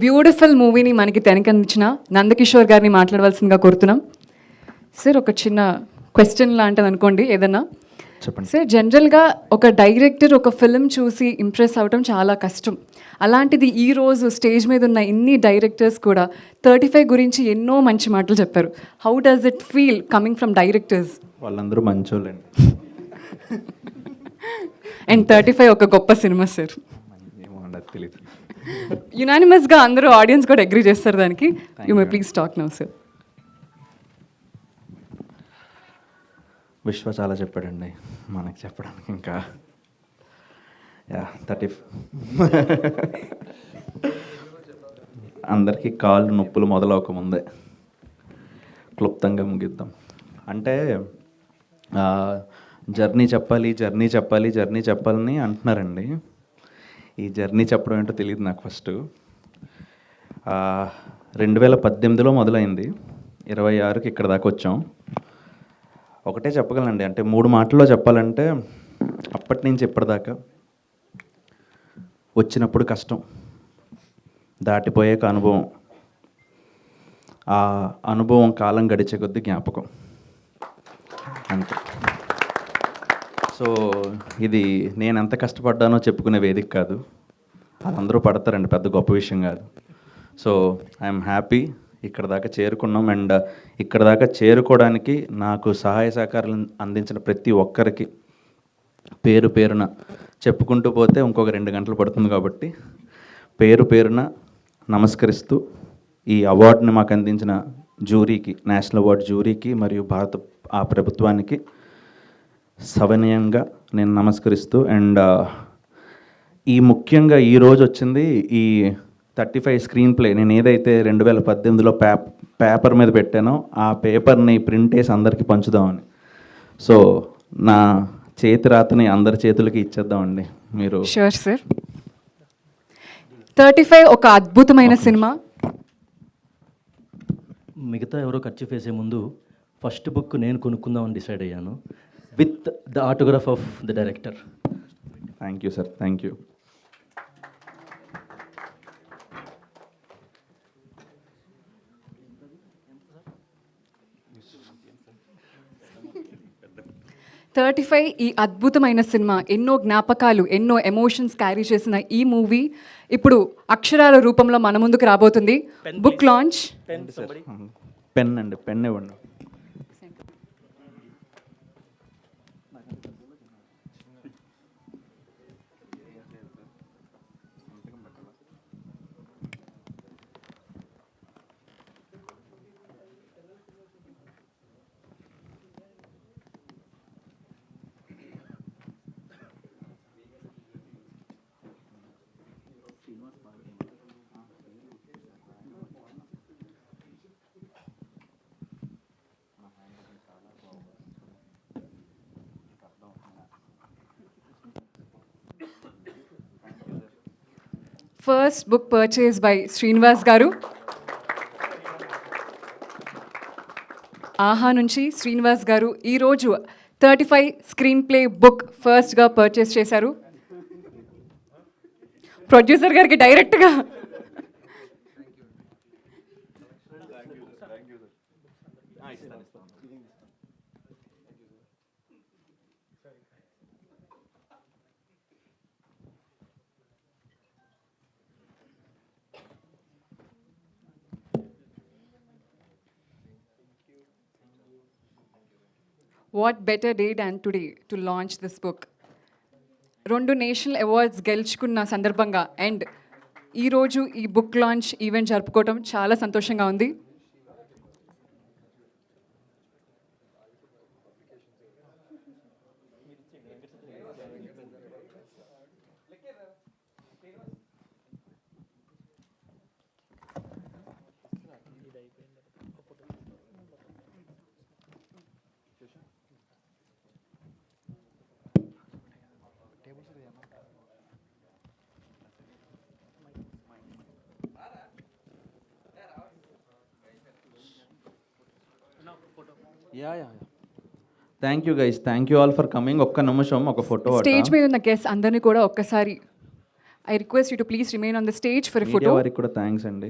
Beautiful మూవీని మనకి తెరకెక్కించిన నందకిషోర్ గారిని మాట్లాడవలసిందిగా కోరుతున్నాం. సార్ ఒక చిన్న క్వశ్చన్ లాంటిది అనుకోండి ఏదన్నా. చెప్పండి సార్ జనరల్గా ఒక డైరెక్టర్ ఒక ఫిల్మ్ చూసి ఇంప్రెస్ అవడం చాలా కష్టం. అలాంటిది ఈరోజు స్టేజ్ మీద ఉన్న ఇన్ని డైరెక్టర్స్ కూడా 35 గురించి ఎన్నో మంచి మాటలు చెప్పారు. How does it feel coming from directors? వాళ్ళందరూ మంచోళ్ళండి. అండ్ 35 ఒక గొప్ప సినిమా సార్. ఏమో నాకు తెలియదు. యునానిమస్గా అందరూ ఆడియన్స్ కూడా అగ్రీ చేస్తారు దానికి. You may please talk now sir. విశ్వ చాలా చెప్పాడండి, మనకి చెప్పడానికి ఇంకా 30 అందరికీ కాళ్ళు నొప్పులు మొదలవకముందే క్లుప్తంగా ముగిద్దాం. అంటే జర్నీ చెప్పాలని అంటున్నారండి. ఈ జర్నీ చెప్పడం ఏంటో తెలియదు నాకు. ఫస్ట్ 2018లో మొదలైంది, 26కి ఇక్కడ దాకా వచ్చాం. ఒకటే చెప్పగలండి, అంటే 3 మాటల్లో చెప్పాలంటే అప్పటి నుంచి ఇప్పటిదాకా వచ్చినప్పుడు కష్టం, దాటిపోయాక అనుభవం, ఆ అనుభవం కాలం గడిచే కొద్దీ జ్ఞాపకం, అంతే. సో ఇది నేను ఎంత కష్టపడ్డానో చెప్పుకునే వేదిక కాదు, అది అందరూ పడతారండి, పెద్ద గొప్ప విషయం కాదు. సో ఐఎమ్ హ్యాపీ ఇక్కడ దాకా చేరుకున్నాం. అండ్ ఇక్కడ దాకా చేరుకోవడానికి నాకు సహాయ సహకారాలు అందించిన ప్రతి ఒక్కరికి పేరు పేరున చెప్పుకుంటూ పోతే ఇంకొక 2 గంటలు పడుతుంది, కాబట్టి పేరు పేరున నమస్కరిస్తూ ఈ అవార్డుని మాకు అందించిన జ్యూరీకి, నేషనల్ అవార్డు జ్యూరీకి మరియు భారత ప్రభుత్వానికి సవినయంగా నేను నమస్కరిస్తూ, అండ్ ముఖ్యంగా ఈరోజు వచ్చింది ఈ 35 స్క్రీన్ ప్లే. నేను ఏదైతే 2018లో పేపర్ మీద పెట్టానో ఆ పేపర్ని ప్రింట్ వేసి అందరికీ పంచుదామని. సో నా చేతి రాతని అందరి చేతులకి ఇచ్చేద్దామండి. మీరు షూర్ సార్. 35 ఒక అద్భుతమైన సినిమా. మిగతా ఎవరో ఖర్చు వేసే ముందు ఫస్ట్ బుక్ నేను కొనుక్కుందామని డిసైడ్ అయ్యాను, with the autograph of the director. Thank you sir, thank you. ఈ అద్భుతమైన సినిమా ఎన్నో జ్ఞాపకాలు, ఎన్నో ఎమోషన్స్ క్యారీ చేసిన ఈ మూవీ ఇప్పుడు అక్షరాల రూపంలో మన ముందుకు రాబోతుంది. Book launch. పెన్ అండి, పెన్ ఇవ్వండి. First book purchase by Srinivas గారు. ఆహా నుంచి శ్రీనివాస్ గారు ఈరోజు 35 స్క్రీన్ ప్లే బుక్ ఫస్ట్గా పర్చేస్ చేశారు. ప్రొడ్యూసర్ గారికి డైరెక్ట్గా what better day than today to launch this book. 2 national awards గెలుచుకున్న సందర్భంగా అండ్ ఈరోజు ఈ బుక్ లాంచ్ ఈవెంట్ జరుపుకోవడం చాలా సంతోషంగా ఉంది. Thank you guys, thank you all for coming. ఒక్క నిమిషం ఒక ఫోటో. స్టేజ్ మీద ఉన్న గెస్ట్ అందరినీ కూడా ఒక్కసారి I request you to please remain on the stage for a media photo. వారికి కూడా థ్యాంక్స్ అండి.